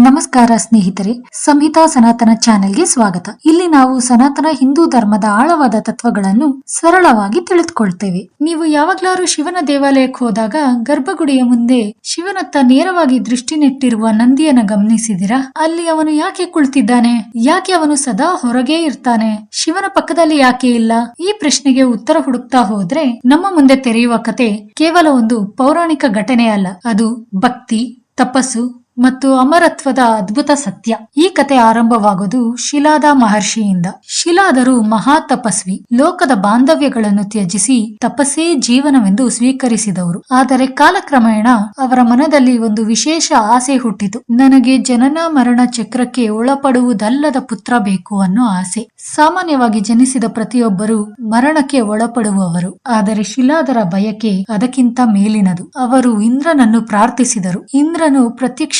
ನಮಸ್ಕಾರ ಸ್ನೇಹಿತರೆ, ಸಂಹಿತಾ ಸನಾತನ ಚಾನೆಲ್ಗೆ ಸ್ವಾಗತ. ಇಲ್ಲಿ ನಾವು ಸನಾತನ ಹಿಂದೂ ಧರ್ಮದ ಆಳವಾದ ತತ್ವಗಳನ್ನು ಸರಳವಾಗಿ ತಿಳಿದುಕೊಳ್ತೇವೆ. ನೀವು ಯಾವಾಗ್ಲಾರು ಶಿವನ ದೇವಾಲಯಕ್ಕೆ ಹೋದಾಗ ಗರ್ಭಗುಡಿಯ ಮುಂದೆ ಶಿವನತ್ತ ನೇರವಾಗಿ ದೃಷ್ಟಿ ನೆಟ್ಟಿರುವ ನಂದಿಯನ್ನ ಗಮನಿಸಿದಿರಾ? ಅಲ್ಲಿ ಅವನು ಯಾಕೆ ಕುಳಿತಿದ್ದಾನೆ? ಯಾಕೆ ಅವನು ಸದಾ ಹೊರಗೆ ಇರ್ತಾನೆ? ಶಿವನ ಪಕ್ಕದಲ್ಲಿ ಯಾಕೆ ಇಲ್ಲ? ಈ ಪ್ರಶ್ನೆಗೆ ಉತ್ತರ ಹುಡುಕ್ತಾ ಹೋದ್ರೆ ನಮ್ಮ ಮುಂದೆ ತೆರೆಯುವ ಕತೆ ಕೇವಲ ಒಂದು ಪೌರಾಣಿಕ ಘಟನೆ ಅಲ್ಲ, ಅದು ಭಕ್ತಿ, ತಪಸ್ಸು ಮತ್ತು ಅಮರತ್ವದ ಅದ್ಭುತ ಸತ್ಯ. ಈ ಕತೆ ಆರಂಭವಾಗುವುದು ಶಿಲಾದ ಮಹರ್ಷಿಯಿಂದ. ಶಿಲಾದರು ಮಹಾ ತಪಸ್ವಿ, ಲೋಕದ ಬಾಂಧವ್ಯಗಳನ್ನು ತ್ಯಜಿಸಿ ತಪಸ್ಸೇ ಜೀವನವೆಂದು ಸ್ವೀಕರಿಸಿದವರು. ಆದರೆ ಕಾಲಕ್ರಮೇಣ ಅವರ ಮನದಲ್ಲಿ ಒಂದು ವಿಶೇಷ ಆಸೆ ಹುಟ್ಟಿತು. ನನಗೆ ಜನನ ಮರಣ ಚಕ್ರಕ್ಕೆ ಒಳಪಡುವುದಲ್ಲದ ಪುತ್ರ ಬೇಕು ಅನ್ನೋ ಆಸೆ. ಸಾಮಾನ್ಯವಾಗಿ ಜನಿಸಿದ ಪ್ರತಿಯೊಬ್ಬರು ಮರಣಕ್ಕೆ ಒಳಪಡುವವರು, ಆದರೆ ಶಿಲಾದರ ಬಯಕೆ ಅದಕ್ಕಿಂತ ಮೇಲಿನದು. ಅವರು ಇಂದ್ರನನ್ನು ಪ್ರಾರ್ಥಿಸಿದರು. ಇಂದ್ರನು ಪ್ರತ್ಯಕ್ಷ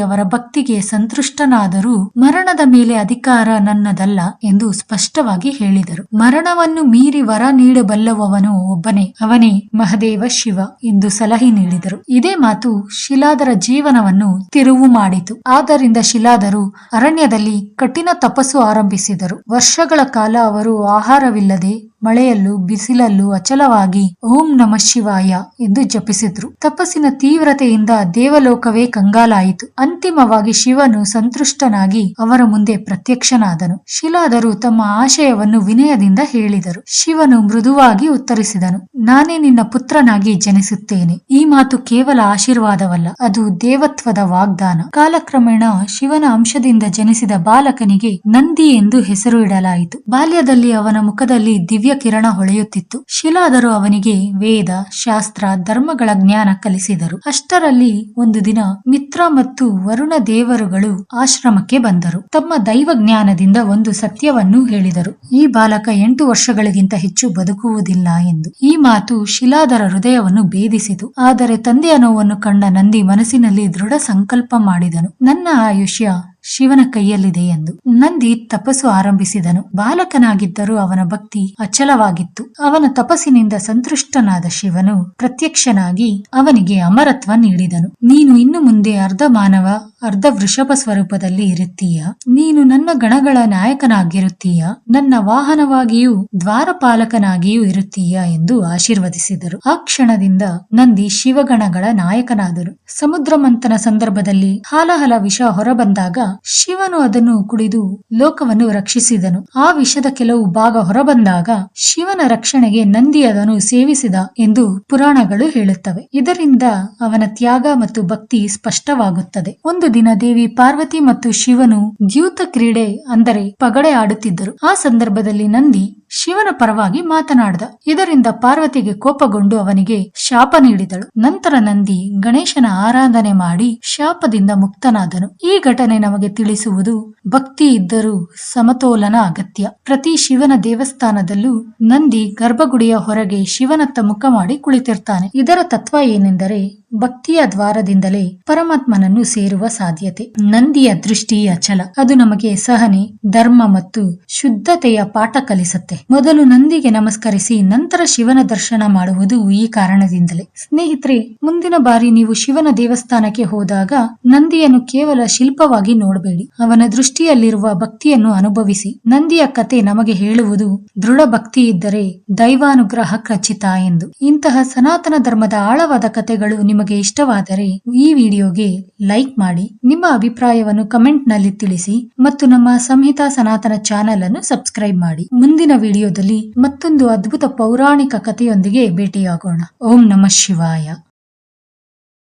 ಅವರ ಭಕ್ತಿಗೆ ಸಂತುಷ್ಟನಾದರೂ ಮರಣದ ಮೇಲೆ ಅಧಿಕಾರ ನನ್ನದಲ್ಲ ಎಂದು ಸ್ಪಷ್ಟವಾಗಿ ಹೇಳಿದರು. ಮರಣವನ್ನು ಮೀರಿ ವರ ನೀಡಬಲ್ಲವನು ಒಬ್ಬನೇ, ಅವನೇ ಮಹದೇವ ಶಿವ ಎಂದು ಸಲಹೆ ನೀಡಿದರು. ಇದೇ ಮಾತು ಶಿಲಾದರ ಜೀವನವನ್ನು ತಿರುವು ಮಾಡಿತು. ಆದ್ದರಿಂದ ಶಿಲಾದರು ಅರಣ್ಯದಲ್ಲಿ ಕಠಿಣ ತಪಸ್ಸು ಆರಂಭಿಸಿದರು. ವರ್ಷಗಳ ಕಾಲ ಅವರು ಆಹಾರವಿಲ್ಲದೆ ಮಳೆಯಲ್ಲೂ ಬಿಸಿಲಲ್ಲೂ ಅಚಲವಾಗಿ ಓಂ ನಮಃ ಶಿವಾಯ ಎಂದು ಜಪಿಸಿದ್ರು. ತಪಸ್ಸಿನ ತೀವ್ರತೆಯಿಂದ ದೇವಲೋಕವೇ ಕಂಗಾಲಾಯಿತು. ಅಂತಿಮವಾಗಿ ಶಿವನು ಸಂತುಷ್ಟನಾಗಿ ಅವರ ಮುಂದೆ ಪ್ರತ್ಯಕ್ಷನಾದನು. ಶಿಲಾದರು ತಮ್ಮ ಆಶಯವನ್ನು ವಿನಯದಿಂದ ಹೇಳಿದರು. ಶಿವನು ಮೃದುವಾಗಿ ಉತ್ತರಿಸಿದನು, ನಾನೇ ನಿನ್ನ ಪುತ್ರನಾಗಿ ಜನಿಸುತ್ತೇನೆ. ಈ ಮಾತು ಕೇವಲ ಆಶೀರ್ವಾದವಲ್ಲ, ಅದು ದೇವತ್ವದ ವಾಗ್ದಾನ. ಕಾಲಕ್ರಮೇಣ ಶಿವನ ಅಂಶದಿಂದ ಜನಿಸಿದ ಬಾಲಕನಿಗೆ ನಂದಿ ಎಂದು ಹೆಸರು ಇಡಲಾಯಿತು. ಬಾಲ್ಯದಲ್ಲಿ ಅವನ ಮುಖದಲ್ಲಿ ದಿವ್ಯ ಕಿರಣ ಹೊಳೆಯುತ್ತಿತ್ತು. ಶಿಲಾದರು ಅವನಿಗೆ ವೇದ, ಶಾಸ್ತ್ರ, ಧರ್ಮಗಳ ಜ್ಞಾನ ಕಲಿಸಿದರು. ಅಷ್ಟರಲ್ಲಿ ಒಂದು ದಿನ ಮಿತ್ರ ಮತ್ತು ವರುಣ ದೇವರುಗಳು ಆಶ್ರಮಕ್ಕೆ ಬಂದರು. ತಮ್ಮ ದೈವ ಜ್ಞಾನದಿಂದ ಒಂದು ಸತ್ಯವನ್ನು ಹೇಳಿದರು. ಈ ಬಾಲಕ 8 ವರ್ಷಗಳಿಗಿಂತ ಹೆಚ್ಚು ಬದುಕುವುದಿಲ್ಲ ಎಂದು. ಈ ಮಾತು ಶಿಲಾದರ ಹೃದಯವನ್ನು ಭೇದಿಸಿತು. ಆದರೆ ತಂದೆಯ ನೋವನ್ನು ಕಂಡ ನಂದಿ ಮನಸ್ಸಿನಲ್ಲಿ ದೃಢ ಸಂಕಲ್ಪ ಮಾಡಿದನು, ನನ್ನ ಆಯುಷ್ಯ ಶಿವನ ಕೈಯಲ್ಲಿದೆ ಎಂದು. ನಂದಿ ತಪಸ್ಸು ಆರಂಭಿಸಿದನು. ಬಾಲಕನಾಗಿದ್ದರೂ ಅವನ ಭಕ್ತಿ ಅಚಲವಾಗಿತ್ತು. ಅವನ ತಪಸ್ಸಿನಿಂದ ಸಂತುಷ್ಟನಾದ ಶಿವನು ಪ್ರತ್ಯಕ್ಷನಾಗಿ ಅವನಿಗೆ ಅಮರತ್ವ ನೀಡಿದನು. ನೀನು ಇನ್ನು ಮುಂದೆ ಅರ್ಧ ಮಾನವ ಅರ್ಧ ವೃಷಭ ಸ್ವರೂಪದಲ್ಲಿ ಇರುತ್ತೀಯ. ನೀನು ನನ್ನ ಗಣಗಳ ನಾಯಕನಾಗಿರುತ್ತೀಯ, ನನ್ನ ವಾಹನವಾಗಿಯೂ ದ್ವಾರಪಾಲಕನಾಗಿಯೂ ಇರುತ್ತೀಯ ಎಂದು ಆಶೀರ್ವದಿಸಿದರು. ಆ ಕ್ಷಣದಿಂದ ನಂದಿ ಶಿವಗಣಗಳ ನಾಯಕನಾದನು. ಸಮುದ್ರ ಮಂಥನ ಸಂದರ್ಭದಲ್ಲಿ ಹಾಲಹಲ ವಿಷ ಹೊರಬಂದಾಗ ಶಿವನು ಅದನ್ನು ಕುಡಿದು ಲೋಕವನ್ನು ರಕ್ಷಿಸಿದನು. ಆ ವಿಷದ ಕೆಲವು ಭಾಗ ಹೊರಬಂದಾಗ ಶಿವನ ರಕ್ಷಣೆಗೆ ನಂದಿ ಅದನ್ನು ಸೇವಿಸಿದ ಎಂದು ಪುರಾಣಗಳು ಹೇಳುತ್ತವೆ. ಇದರಿಂದ ಅವನ ತ್ಯಾಗ ಮತ್ತು ಭಕ್ತಿ ಸ್ಪಷ್ಟವಾಗುತ್ತದೆ. ಒಂದು ದಿನ ದೇವಿ ಪಾರ್ವತಿ ಮತ್ತು ಶಿವನು ದ್ಯೂತ ಕ್ರೀಡೆ ಅಂದರೆ ಪಗಡೆ ಆಡುತ್ತಿದ್ದರು. ಆ ಸಂದರ್ಭದಲ್ಲಿ ನಂದಿ ಶಿವನ ಪರವಾಗಿ ಮಾತನಾಡಿದ. ಇದರಿಂದ ಪಾರ್ವತಿಗೆ ಕೋಪಗೊಂಡು ಅವನಿಗೆ ಶಾಪ ನೀಡಿದಳು. ನಂತರ ನಂದಿ ಗಣೇಶನ ಆರಾಧನೆ ಮಾಡಿ ಶಾಪದಿಂದ ಮುಕ್ತನಾದನು. ಈ ಘಟನೆ ನಮಗೆ ತಿಳಿಸುವುದು ಭಕ್ತಿ ಇದ್ದರೂ ಸಮತೋಲನ ಅಗತ್ಯ. ಪ್ರತಿ ಶಿವನ ದೇವಸ್ಥಾನದಲ್ಲೂ ನಂದಿ ಗರ್ಭಗುಡಿಯ ಹೊರಗೆ ಶಿವನತ್ತ ಮುಖ ಮಾಡಿ ಕುಳಿತಿರ್ತಾನೆ. ಇದರ ತತ್ವ ಏನೆಂದರೆ ಭಕ್ತಿಯ ದ್ವಾರದಿಂದಲೇ ಪರಮಾತ್ಮನನ್ನು ಸೇರುವ ಸಾಧ್ಯತೆ. ನಂದಿಯ ದೃಷ್ಟಿ ಅಚಲ, ಅದು ನಮಗೆ ಸಹನೆ, ಧರ್ಮ ಮತ್ತು ಶುದ್ಧತೆಯ ಪಾಠ ಕಲಿಸುತ್ತೆ. ಮೊದಲು ನಂದಿಗೆ ನಮಸ್ಕರಿಸಿ ನಂತರ ಶಿವನ ದರ್ಶನ ಮಾಡುವುದು ಈ ಕಾರಣದಿಂದಲೇ. ಸ್ನೇಹಿತರೆ, ಮುಂದಿನ ಬಾರಿ ನೀವು ಶಿವನ ದೇವಸ್ಥಾನಕ್ಕೆ ಹೋದಾಗ ನಂದಿಯನ್ನು ಕೇವಲ ಶಿಲ್ಪವಾಗಿ ನೋಡಬೇಡಿ, ಅವನ ದೃಷ್ಟಿಯಲ್ಲಿರುವ ಭಕ್ತಿಯನ್ನು ಅನುಭವಿಸಿ. ನಂದಿಯ ಕತೆ ನಮಗೆ ಹೇಳುವುದು ದೃಢ ಭಕ್ತಿ ಇದ್ದರೆ ದೈವಾನುಗ್ರಹ ಖಚಿತ ಎಂದು. ಇಂತಹ ಸನಾತನ ಧರ್ಮದ ಆಳವಾದ ಕಥೆಗಳು ನಿಮಗೆ ಇಷ್ಟವಾದರೆ ಈ ವಿಡಿಯೋಗೆ ಲೈಕ್ ಮಾಡಿ, ನಿಮ್ಮ ಅಭಿಪ್ರಾಯವನ್ನು ಕಮೆಂಟ್ ನಲ್ಲಿ ತಿಳಿಸಿ ಮತ್ತು ನಮ್ಮ ಸಂಹಿತಾ ಸನಾತನ ಚಾನೆಲ್ ಅನ್ನು ಸಬ್ಸ್ಕ್ರೈಬ್ ಮಾಡಿ. ಮುಂದಿನ ವಿಡಿಯೋದಲ್ಲಿ ಮತ್ತೊಂದು ಅದ್ಭುತ ಪೌರಾಣಿಕ ಕಥೆಯೊಂದಿಗೆ ಭೇಟಿಯಾಗೋಣ. ಓಂ ನಮಃ ಶಿವಾಯ.